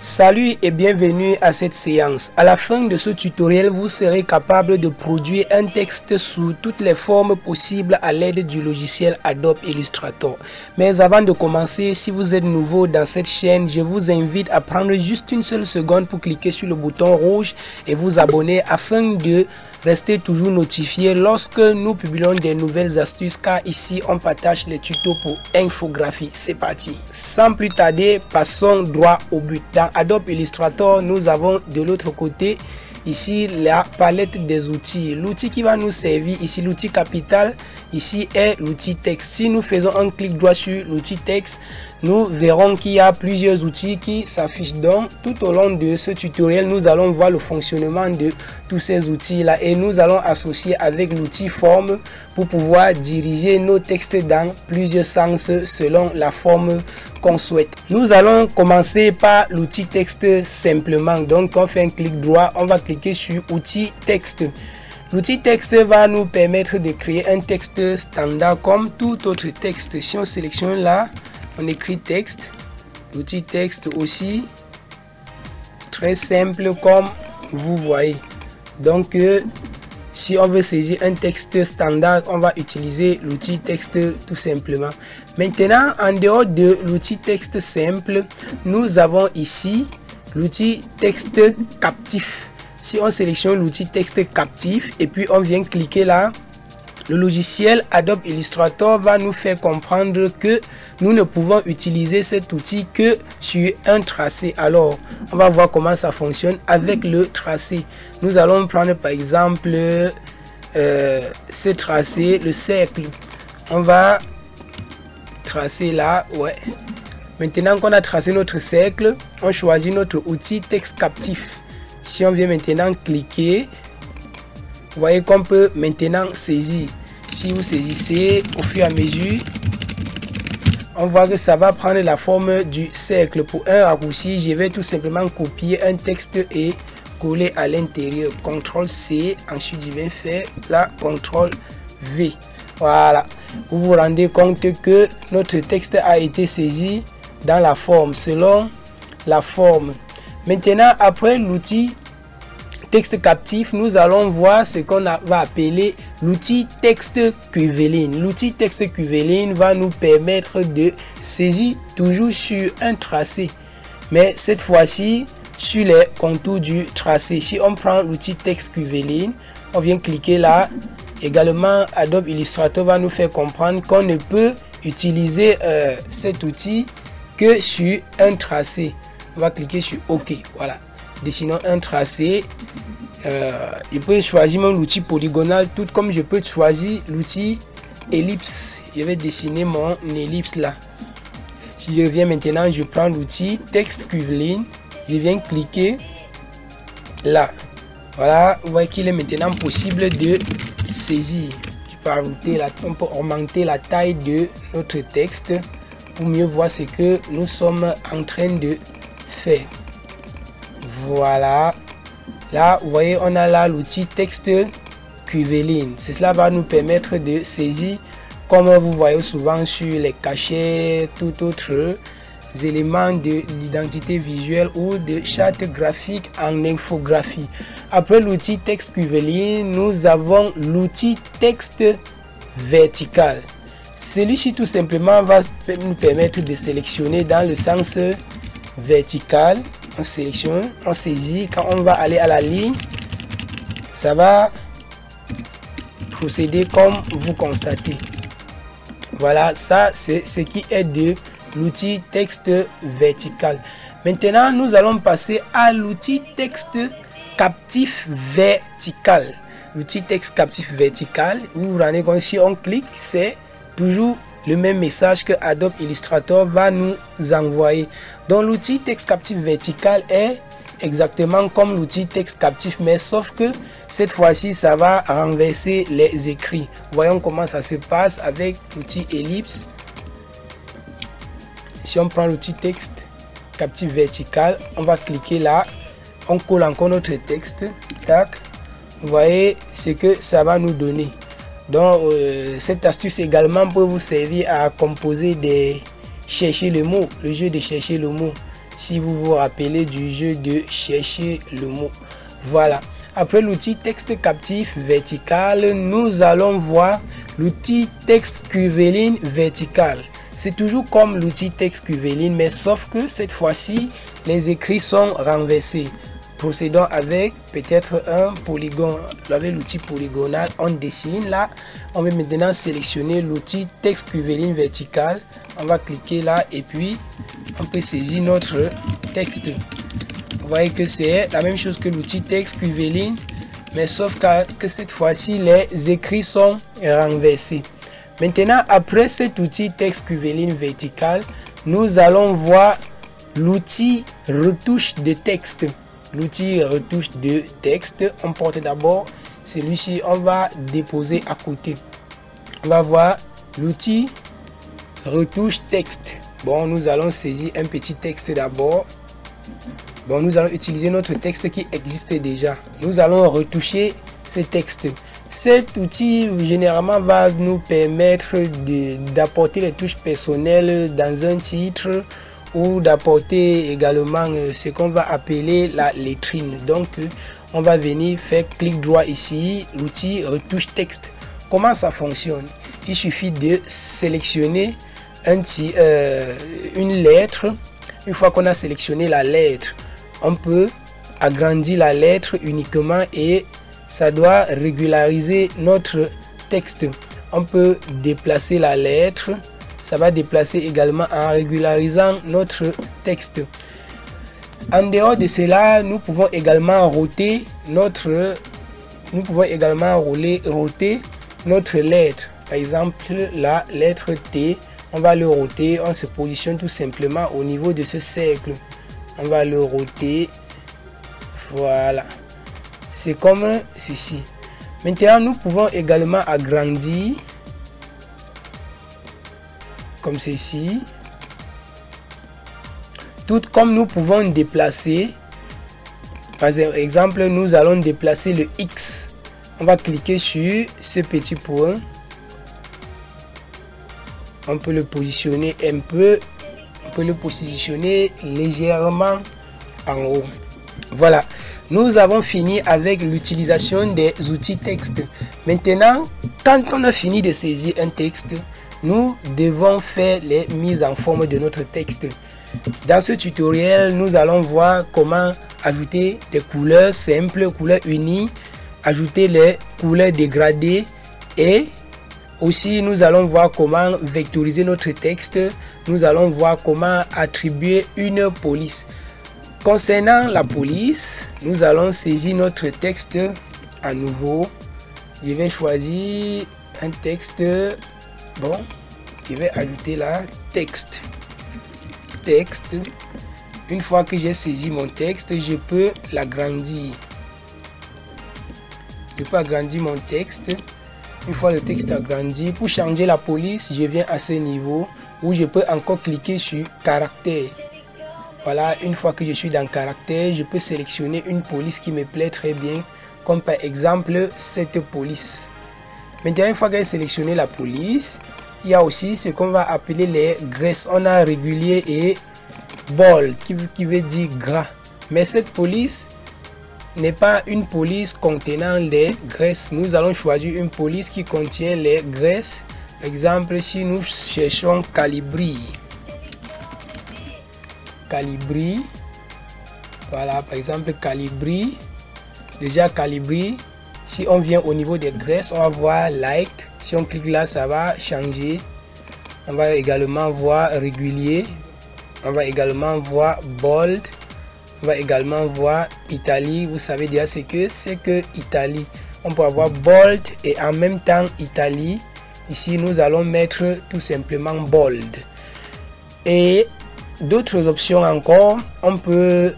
Salut et bienvenue à cette séance. À la fin de ce tutoriel, vous serez capable de produire un texte sous toutes les formes possibles à l'aide du logiciel Adobe Illustrator. Mais avant de commencer, si vous êtes nouveau dans cette chaîne, je vous invite à prendre juste une seule seconde pour cliquer sur le bouton rouge et vous abonner afin de rester toujours notifié lorsque nous publions des nouvelles astuces, car ici on partage les tutos pour infographie. C'est parti. Sans plus tarder, passons droit au but. Dans Adobe Illustrator, nous avons de l'autre côté ici la palette des outils. L'outil qui va nous servir ici, l'outil capital, ici est l'outil texte. Si nous faisons un clic droit sur l'outil texte, nous verrons qu'il y a plusieurs outils qui s'affichent. Donc tout au long de ce tutoriel, nous allons voir le fonctionnement de tous ces outils là et nous allons associer avec l'outil forme pour pouvoir diriger nos textes dans plusieurs sens selon la forme qu'on souhaite. Nous allons commencer par l'outil texte simplement. Donc on fait un clic droit, on va cliquer sur outil texte. L'outil texte va nous permettre de créer un texte standard comme tout autre texte. Si on sélectionne là, on écrit texte. L'outil texte aussi très simple comme vous voyez. Donc si on veut saisir un texte standard, on va utiliser l'outil texte tout simplement. Maintenant, en dehors de l'outil texte simple, nous avons ici l'outil texte captif. Si on sélectionne l'outil texte captif et puis on vient cliquer là, le logiciel Adobe Illustrator va nous faire comprendre que nous ne pouvons utiliser cet outil que sur un tracé. Alors, on va voir comment ça fonctionne avec le tracé. Nous allons prendre par exemple ce tracé, le cercle. On va tracer là, ouais. Maintenant qu'on a tracé notre cercle, on choisit notre outil texte captif. Si on vient maintenant cliquer, vous voyez qu'on peut maintenant saisir. Si vous saisissez au fur et à mesure, on voit que ça va prendre la forme du cercle. Pour un raccourci, je vais tout simplement copier un texte et coller à l'intérieur. CTRL C, ensuite je vais faire la CTRL V. Voilà. Vous vous rendez compte que notre texte a été saisi dans la forme, selon la forme. Maintenant, après l'outil texte captif, nous allons voir ce qu'on va appeler l'outil texte curviligne. L'outil texte curviligne va nous permettre de saisir toujours sur un tracé, mais cette fois-ci sur les contours du tracé. Si on prend l'outil texte curviligne, on vient cliquer là. Également, Adobe Illustrator va nous faire comprendre qu'on ne peut utiliser cet outil que sur un tracé. On va cliquer sur OK. Voilà. Dessinons un tracé. Je peux choisir même l'outil polygonal, tout comme je peux choisir l'outil ellipse. Je vais dessiner mon ellipse là. Si je reviens maintenant, je prends l'outil texte curviligne. Je viens cliquer là. Voilà, vous voyez qu'il est maintenant possible de saisir. Je peux ajouter on peut augmenter la taille de notre texte pour mieux voir ce que nous sommes en train de faire. Voilà. Là, vous voyez, on a là l'outil texte curviligne. Cela va nous permettre de saisir, comme vous voyez souvent sur les cachets, tout autre éléments de l'identité visuelle ou de charte graphique en infographie. Après l'outil texte curviligne, nous avons l'outil texte vertical. Celui-ci tout simplement va nous permettre de sélectionner dans le sens vertical. On sélectionne, on saisit. Quand on va aller à la ligne, ça va procéder comme vous constatez. Voilà, ça c'est ce qui est de l'outil texte vertical. Maintenant, nous allons passer à l'outil texte captif vertical. L'outil texte captif vertical, vous vous rendez compte, si on clique, c'est toujours le même message que Adobe Illustrator va nous envoyer. Donc l'outil texte captif vertical est exactement comme l'outil texte captif, mais sauf que cette fois-ci ça va renverser les écrits. Voyons comment ça se passe avec l'outil ellipse. Si on prend l'outil texte captif vertical, on va cliquer là, on colle encore notre texte, tac. Vous voyez ce que ça va nous donner. Donc cette astuce également peut vous servir à composer des chercher le mot, le jeu de chercher le mot. si vous vous rappelez du jeu de chercher le mot. Voilà. Après l'outil texte captif vertical, nous allons voir l'outil texte curviligne vertical. C'est toujours comme l'outil texte curviligne, mais sauf que cette fois-ci, les écrits sont renversés. Procédons avec peut-être un polygone. Avec l'outil polygonal, on dessine là. On va maintenant sélectionner l'outil texte curviligne vertical. On va cliquer là et puis on peut saisir notre texte. Vous voyez que c'est la même chose que l'outil texte curviligne, mais sauf que cette fois-ci, les écrits sont renversés. Maintenant, après cet outil texte curviligne vertical, nous allons voir l'outil retouche de texte. L'outil retouche de texte, on porte d'abord celui-ci, on va déposer à côté. On va voir l'outil retouche texte. Bon, nous allons saisir un petit texte d'abord. Bon, nous allons utiliser notre texte qui existe déjà. Nous allons retoucher ce texte. Cet outil généralement va nous permettre d'apporter les touches personnelles dans un titre ou d'apporter également ce qu'on va appeler la lettrine. Donc, on va venir faire clic droit ici, l'outil retouche texte. Comment ça fonctionne? Il suffit de sélectionner une lettre. Une fois qu'on a sélectionné la lettre, on peut agrandir la lettre uniquement et ça doit régulariser notre texte. On peut déplacer la lettre, ça va déplacer également en régularisant notre texte. En dehors de cela, nous pouvons également roter notre lettre. Par exemple, la lettre T, on va le roter, on se positionne tout simplement au niveau de ce cercle. On va le roter. Voilà. C'est comme ceci. Maintenant, nous pouvons également agrandir comme ceci. Tout comme nous pouvons déplacer. Par exemple, nous allons déplacer le X. On va cliquer sur ce petit point. On peut le positionner un peu. On peut le positionner légèrement en haut. Voilà. Nous avons fini avec l'utilisation des outils texte. Maintenant, quand on a fini de saisir un texte, nous devons faire les mises en forme de notre texte. Dans ce tutoriel, nous allons voir comment ajouter des couleurs simples, couleurs unies, ajouter les couleurs dégradées et aussi nous allons voir comment vectoriser notre texte. Nous allons voir comment attribuer une police. Concernant la police, nous allons saisir notre texte à nouveau. Je vais choisir un texte. Bon, je vais ajouter là texte. Une fois que j'ai saisi mon texte, je peux l'agrandir. Je peux agrandir mon texte. Une fois le texte agrandi, pour changer la police, je viens à ce niveau où je peux encore cliquer sur caractère. Voilà, une fois que je suis dans caractère, je peux sélectionner une police qui me plaît très bien, comme par exemple cette police. Maintenant, une fois que j'ai sélectionné la police, il y a aussi ce qu'on va appeler les graisses. On a régulier et bold qui veut dire gras. Mais cette police n'est pas une police contenant les graisses. Nous allons choisir une police qui contient les graisses. Exemple, si nous cherchons Calibri. Voilà, par exemple Calibri. Déjà Calibri. Si on vient au niveau des graisses, on va voir light. Si on clique là, ça va changer. On va également voir régulier. On va également voir bold. On va également voir Italie. Vous savez déjà ce que c'est que Italie. On peut avoir bold et en même temps Italie. Ici, nous allons mettre tout simplement bold. Et d'autres options encore. On peut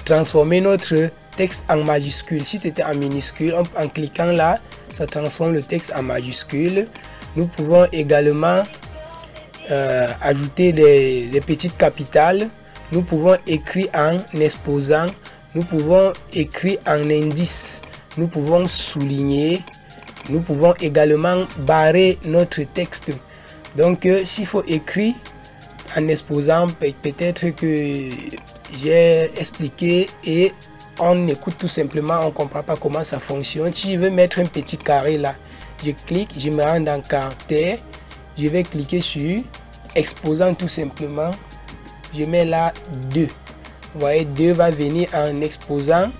transformer notre texte en majuscule. Si c'était en minuscule, en cliquant là, ça transforme le texte en majuscule. Nous pouvons également ajouter des petites capitales. Nous pouvons écrire en exposant. Nous pouvons écrire en indice. Nous pouvons souligner. Nous pouvons également barrer notre texte. Donc, s'il faut écrire en exposant peut-être que j'ai expliqué et on écoute tout simplement, on ne comprend pas comment ça fonctionne. Si je veux mettre un petit carré là, je clique, je me rends dans caractère, je vais cliquer sur exposant tout simplement, je mets là 2. Vous voyez, 2 va venir en exposant.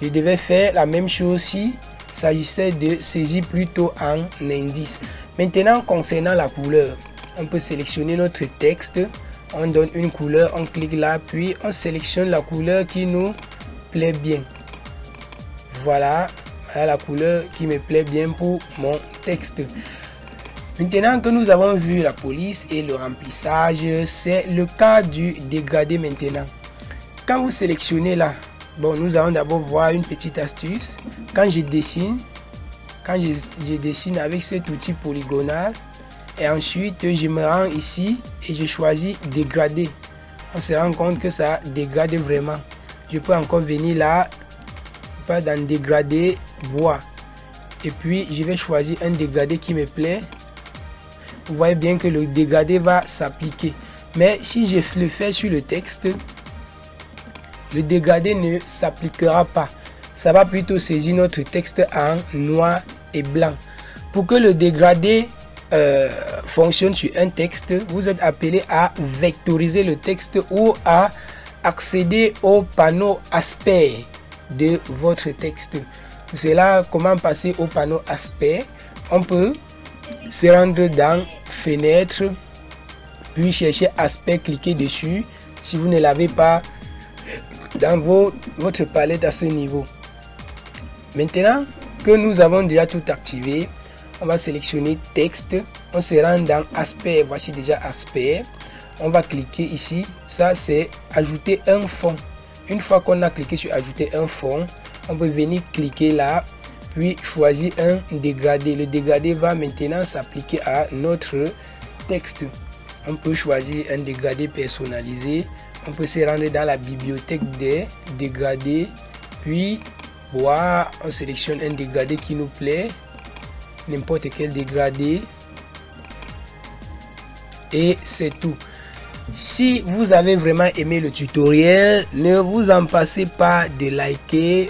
Je devais faire la même chose si il s'agissait de saisir plutôt en indice. Maintenant, concernant la couleur, on peut sélectionner notre texte, on donne une couleur, on clique là, puis on sélectionne la couleur qui nous plaît bien. Voilà, voilà la couleur qui me plaît bien pour mon texte. Maintenant que nous avons vu la police et le remplissage, c'est le cas du dégradé maintenant. Quand vous sélectionnez là, bon, nous allons d'abord voir une petite astuce. Quand je dessine, je dessine avec cet outil polygonal et ensuite je me rends ici et je choisis dégrader. On se rend compte que ça dégrade vraiment. Je peux encore venir là, pas dans dégradé, voir. Et puis je vais choisir un dégradé qui me plaît. Vous voyez bien que le dégradé va s'appliquer. Mais si je le fais sur le texte, le dégradé ne s'appliquera pas. Ça va plutôt saisir notre texte en noir et blanc. Pour que le dégradé fonctionne sur un texte, vous êtes appelé à vectoriser le texte ou à accéder au panneau aspect de votre texte. Pour cela, comment passer au panneau aspect? On peut se rendre dans fenêtre, puis chercher aspect, cliquer dessus si vous ne l'avez pas dans votre palette à ce niveau. Maintenant que nous avons déjà tout activé, on va sélectionner texte, on se rend dans aspect, voici déjà aspect, on va cliquer ici, ça c'est ajouter un fond. Une fois qu'on a cliqué sur ajouter un fond, on peut venir cliquer là, puis choisir un dégradé. Le dégradé va maintenant s'appliquer à notre texte. On peut choisir un dégradé personnalisé. On peut se rendre dans la bibliothèque des dégradés, puis voir, on sélectionne un dégradé qui nous plaît, n'importe quel dégradé, et c'est tout. Si vous avez vraiment aimé le tutoriel, ne vous en passez pas de liker,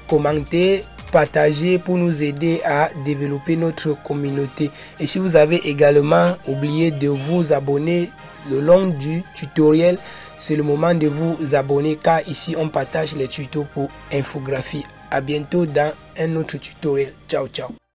commenter, partager pour nous aider à développer notre communauté. Et si vous avez également oublié de vous abonner le long du tutoriel, c'est le moment de vous abonner car ici on partage les tutos pour infographie. À bientôt dans un autre tutoriel. Ciao, ciao.